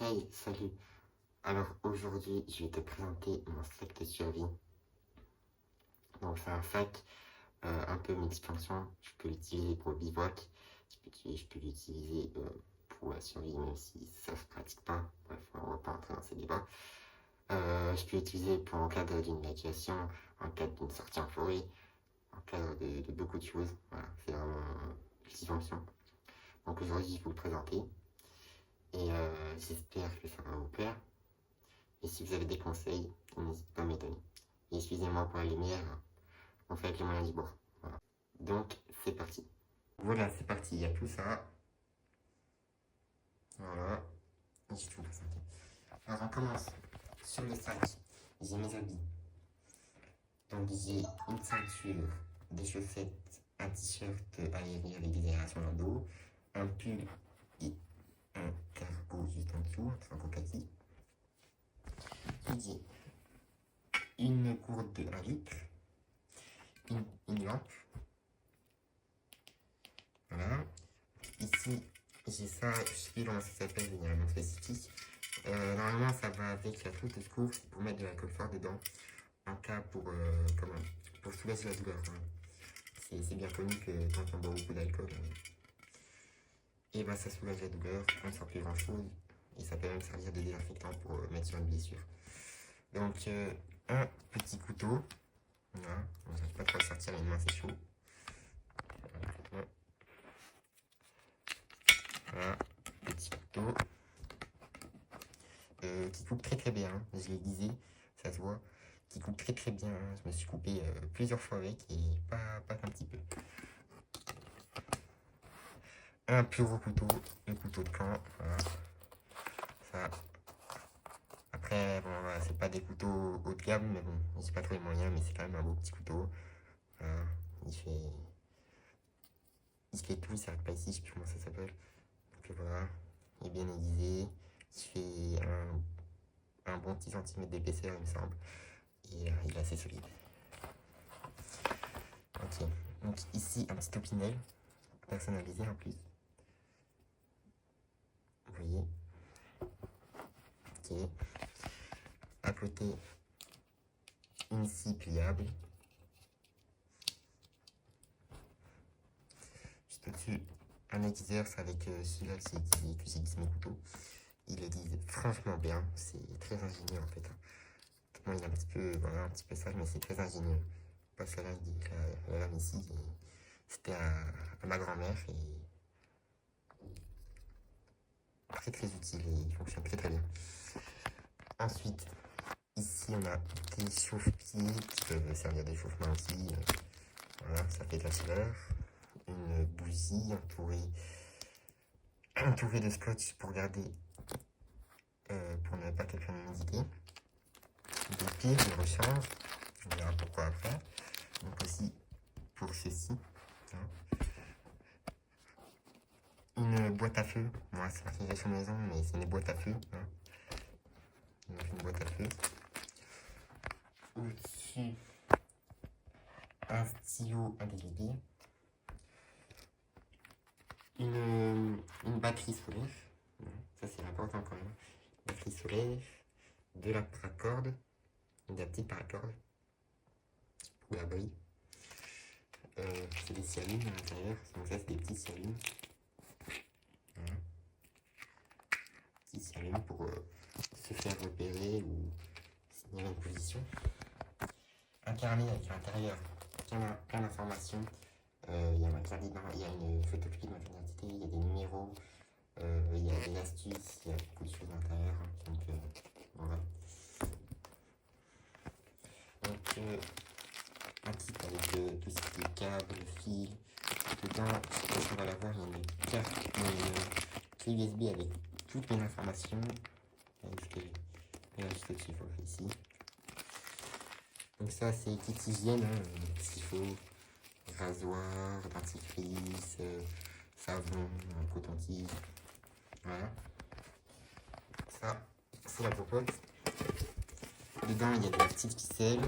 Hey, salut! Alors aujourd'hui, je vais te présenter mon sac de survie. Donc c'est un sac un peu multifonction. Je peux l'utiliser pour le bivouac, je peux l'utiliser pour la survie, même si ça se pratique pas. Bref, on va pas entrer dans ces débats. Je peux l'utiliser pour en cas d'une évacuation, en cas d'une sortie en forêt, en cas de beaucoup de choses. Voilà, c'est vraiment multifonction. Donc aujourd'hui, je vais vous le présenter et j'espère que ça va vous plaire. Et si vous avez des conseils, n'hésitez pas à me les donner. Et excusez-moi pour la lumière, on fait avec les moyens du bord. Voilà. Donc, c'est parti. Voilà, c'est parti, il y a tout ça. Voilà, j'ai tout présenté. Alors, on commence. Sur le sac, j'ai mes habits. Donc, j'ai une ceinture, des chaussettes, un t-shirt aéré avec des aérations dans le dos, un pull et un cargo juste en dessous, un cargo kaki. J'ai une gourde de 1 litre, une lampe. Voilà. Ici, j'ai ça, je sais plus comment ça s'appelle, il y a un nom spécifique. Normalement, ça va avec la trousse de secours pour mettre de l'alcool fort dedans. En cas pour soulager la douleur. Hein. C'est bien connu que quand on boit beaucoup d'alcool, et ben ça soulage la douleur, on ne sent plus grand chose. Et ça peut même servir de désinfectant pour mettre sur une blessure. Donc, un petit couteau. Voilà, on ne pas trop le sortir, les mains c'est chaud. Voilà, petit couteau. Qui coupe très bien, hein. Je l'ai disé, ça se voit, qui coupe très bien. Je me suis coupé plusieurs fois avec et pas qu'un petit peu. Un plus gros couteau, le couteau de camp, voilà. Ça. Après, bon, voilà, c'est pas des couteaux haut de gamme, mais bon, j'ai pas trop les moyens, mais c'est quand même un beau petit couteau. Voilà. Il fait tout, il s'arrête pas ici, je sais plus comment ça s'appelle. Donc voilà, il est bien aiguisé, il fait un bon petit centimètre d'épaisseur, il me semble. Et il est assez solide. Ok, donc ici un petit opinel personnalisé en plus. Vous voyez. Ok. À côté, une scie pliable. Juste au-dessus, un aiguiseur, c'est avec celui-là que j'ai glissé mes couteaux. Il aiguise franchement bien, c'est très ingénieux en fait. Bon, il est un petit peu sale, mais c'est très ingénieux. Parce que là, la lame ici, c'était à ma grand-mère et très utile et il fonctionne très bien. Ensuite, ici on a des chauffe-pieds qui peuvent servir d'échauffement aussi. Voilà, ça fait de la chaleur. Une bougie entourée de scotch pour garder, pour ne pas qu'elle prenne l'humidité. Des pieds de rechange, on verra pourquoi après. Donc aussi pour ceci. Une boîte à feu, moi c'est marqué sur maison, mais c'est une boîte à feu. Hein. Donc une boîte à feu. Au-dessus, un stylo indélébile. Une batterie solaire. Ça c'est important quand même. Batterie solaire, de la paracorde, de la petite paracorde pour la brille. C'est des scialines à l'intérieur, donc ça c'est des petits scialines. Voilà. Petits scialines pour se faire repérer ou signaler une position. Un carnet avec à l'intérieur plein d'informations. Il y a ma carte d'identité, il y a une photocopie de ma carte d'identité, il y a des numéros, il y a des astuces, il y a beaucoup de choses à l'intérieur. Donc voilà. Donc un kit avec tout ce qui est câble, fil. Dedans, je sais pas si on va l'avoir, il y a une carte, une clé USB avec toutes mes informations. Juste au-dessus, il faut faire ici. Donc ça, c'est kit hygiène, hein, ce qu'il faut. Rasoir, dentifrice, savon, coton-tige. Voilà. Ça, c'est la popote. Dedans, il y a de la petite ficelle,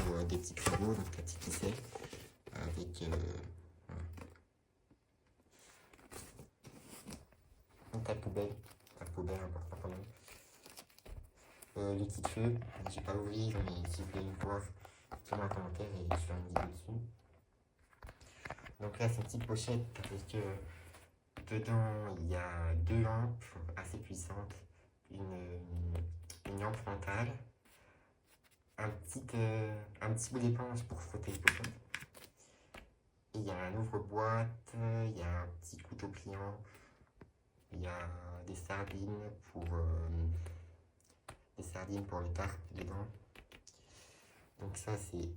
ou des petits frigos, donc la petite ficelle, avec voilà. Un tas de poubelle important quand même. le petit feu. Je vais pas ouvrir, mais si vous voulez me voir, mettez-moi un commentaire et je ferai une vidéo dessus. Donc là, c'est une petite pochette parce que dedans, il y a deux lampes assez puissantes. Une lampe frontale, un petit bout d'éponge pour frotter les pochettes. Et il y a un ouvre-boîte, il y a un petit couteau pliant, il y a des sardines pour le tarp dedans. Donc ça c'est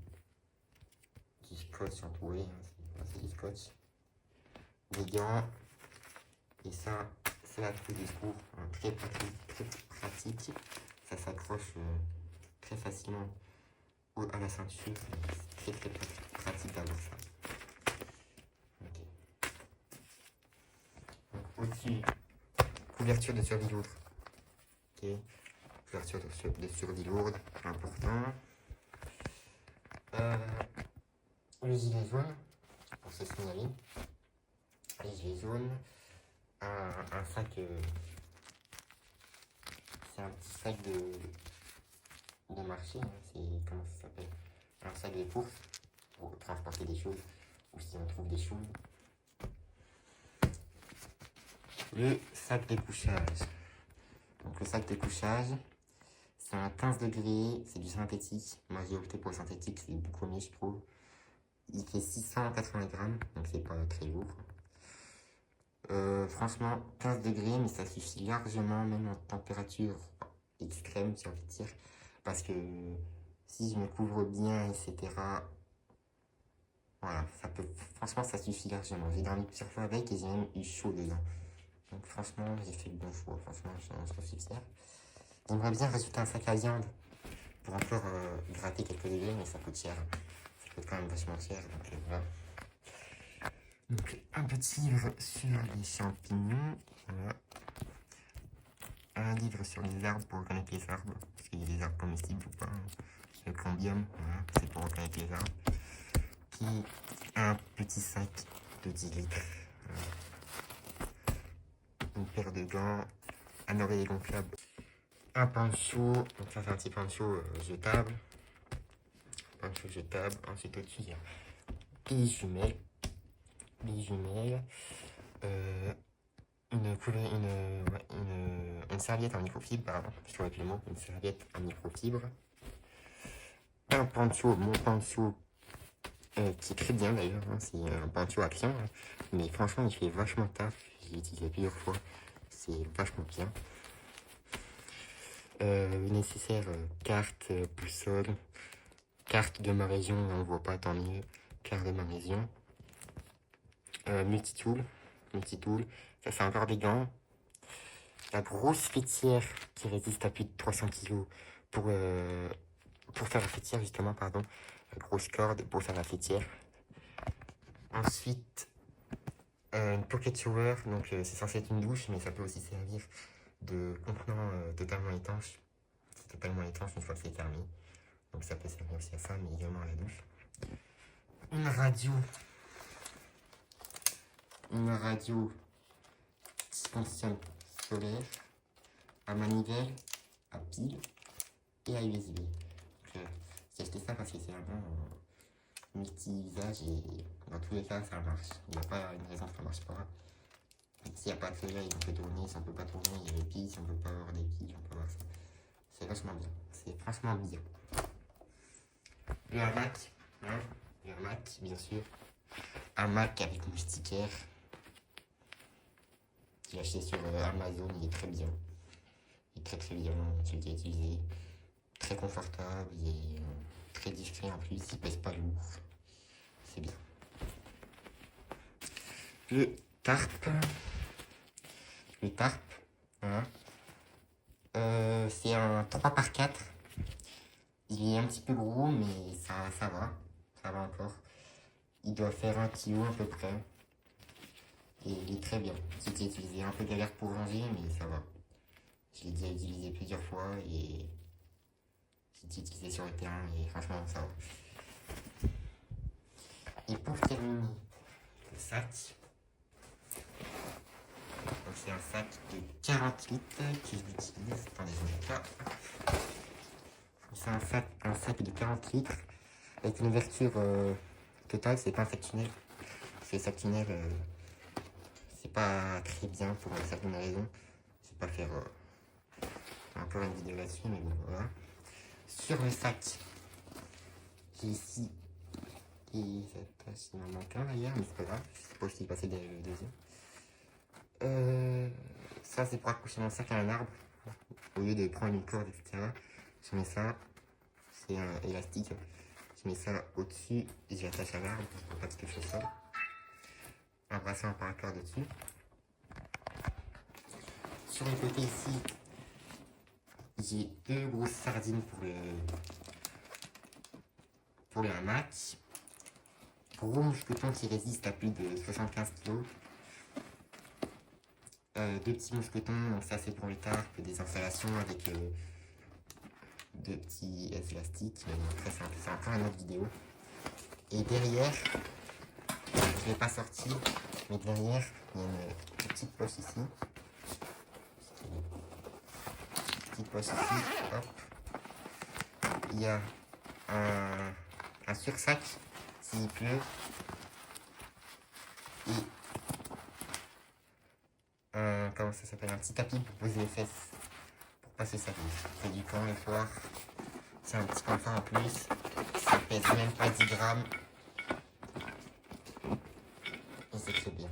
du scotch entouré, hein, c'est du scotch. Des gants, et ça c'est la trousse de secours, hein, très pratique. Ça s'accroche très facilement à la ceinture, c'est très pratique d'avoir ça. Au-dessus, couverture de survie lourde. Ok, couverture de survie lourde, important. Le gilet jaune, pour se signaler. Le gilet jaune, un sac, c'est un petit sac de marché, hein, c'est, comment ça s'appelle, un sac de course pour transporter des choses, ou si on trouve des choses. Le sac de couchage. Donc le sac de couchage, c'est un 15 degrés, c'est du synthétique. Moi j'ai opté pour le synthétique, c'est beaucoup mieux je trouve. Il fait 680 grammes, donc c'est pas très lourd. Franchement, 15 degrés, mais ça suffit largement, même en température extrême, si on peut dire. Parce que si je me couvre bien, etc., voilà, ça peut, franchement, ça suffit largement. J'ai dormi plusieurs fois avec et j'ai même eu chaud dedans. Donc franchement, j'ai fait le bon choix. Franchement, je suis fier. J'aimerais bien rajouter un sac à viande pour encore gratter quelques degrés, mais ça coûte cher. Ça coûte quand même vachement cher, donc voilà. Donc un petit livre sur les champignons, voilà. Un livre sur les arbres pour reconnaître les arbres, parce qu'il y a des arbres comestibles ou pas. Le cambium, voilà, c'est pour reconnaître les arbres. Puis un petit sac de 10 litres. Voilà. Une paire de gants, un oreiller gonflable. Un pancho, donc ça c'est un petit pancho jetable. Pancho jetable, ensuite au-dessus il y a des jumelles. Une serviette en microfibre, pardon, je trouvais le mot, une serviette en microfibre. Un pancho, mon pancho, qui est très bien d'ailleurs, hein, c'est un pancho action, hein, mais franchement il fait vachement taf, j'ai utilisé plusieurs fois, c'est vachement bien. Nécessaire, carte, boussole, carte de ma région, on ne voit pas, tant mieux, carte de ma région. Multitool, ça c'est encore des gants. La grosse fêtière qui résiste à plus de 300 kg pour faire la fêtière justement, pardon. La grosse corde pour faire la fêtière. Ensuite, une pocket shower, donc c'est censé être une douche, mais ça peut aussi servir de contenant totalement étanche. C'est totalement étanche une fois que c'est fermé. Donc ça peut servir aussi à ça, mais également à la douche. Une radio qui fonctionne solaire, à manivelle, à pile et à USB. J'ai acheté ça parce que c'est vraiment multi-usage et dans tous les cas ça marche. Il n'y a pas une raison que ça ne marche pas. S'il n'y a pas de soleil, on peut tourner. Si on ne peut pas tourner, il y a les piles. Si on ne peut pas avoir des piles, on peut avoir ça. C'est vachement bien. C'est franchement bien. Le hamac, hein, le hamac, bien sûr. Hamac avec moustiquaire. J'ai acheté sur Amazon, il est très bien. Il est très bien, j'ai déjà utilisé. Très confortable, il est très discret en plus, il pèse pas lourd. C'est bien. Le tarp, hein. C'est un 3x4. Il est un petit peu gros, mais ça va encore. Il doit faire 1 kg à peu près. Et il est très bien. J'ai déjà utilisé un peu galère pour ranger, mais ça va. Je l'ai déjà utilisé plusieurs fois et j'ai utilisé sur le terrain et franchement ça va. Et pour terminer, le sac. Donc c'est un sac de 40 litres que j'utilise. Attendez, je mets là. c'est un sac de 40 litres avec une ouverture totale. C'est pas un sac tunnel. C'est sac tunnel, c'est pas très bien pour certaines raisons. Je vais pas faire encore une vidéo là-dessus, mais bon, voilà. Sur le sac, j'ai ici, qui s'attache, il m'en manque un d'ailleurs, mais c'est pas grave, je sais pas si passé le deuxième. Ça, c'est pour accrocher mon sac à un arbre. Au lieu de prendre une corde, etc., je mets ça, c'est un élastique. Je mets ça au-dessus et j'attache à l'arbre pour pas que je fasse ça. Un bracelet en paracord dessus. Sur le côté ici, j'ai deux grosses sardines pour le hamac. Gros mousquetons qui résistent à plus de 75 kg. Deux petits mousquetons, donc ça c'est pour les tarpes, des installations avec deux petits élastiques. Mais bon, très simple, c'est encore une autre vidéo. Et derrière, je ne l'ai pas sorti, mais derrière, il y a une petite poche ici. Petite poche ici, hop. Il y a un sursac s'il pleut. Et comment ça s'appelle, un petit tapis pour poser les fesses, pour passer sa vie. C'est du camp le soir. C'est un petit confort en plus. Ça pèse même pas 10 grammes. Et c'est très bien.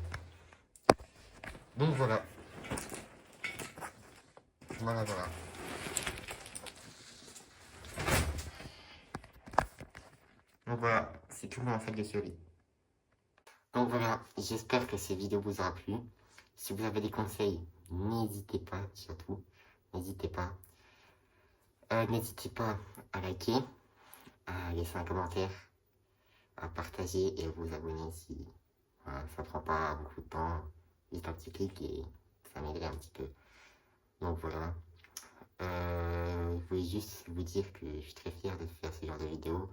Donc voilà. Voilà. Donc voilà, c'est tout en fait de ce lit. Donc voilà, j'espère que cette vidéo vous aura plu. Si vous avez des conseils, n'hésitez pas, surtout, n'hésitez pas. N'hésitez pas à liker, à laisser un commentaire, à partager et à vous abonner si ça prend pas beaucoup de temps. Juste un petit clic et ça m'aiderait un petit peu. Donc voilà. Je voulais juste vous dire que je suis très fier de faire ce genre de vidéo,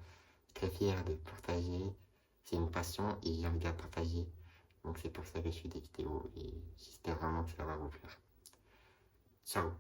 très fier de partager. C'est une passion et j'ai envie de la partager. Donc c'est pour ça que je fais des vidéos et j'espère vraiment que ça va vous plaire. Ciao.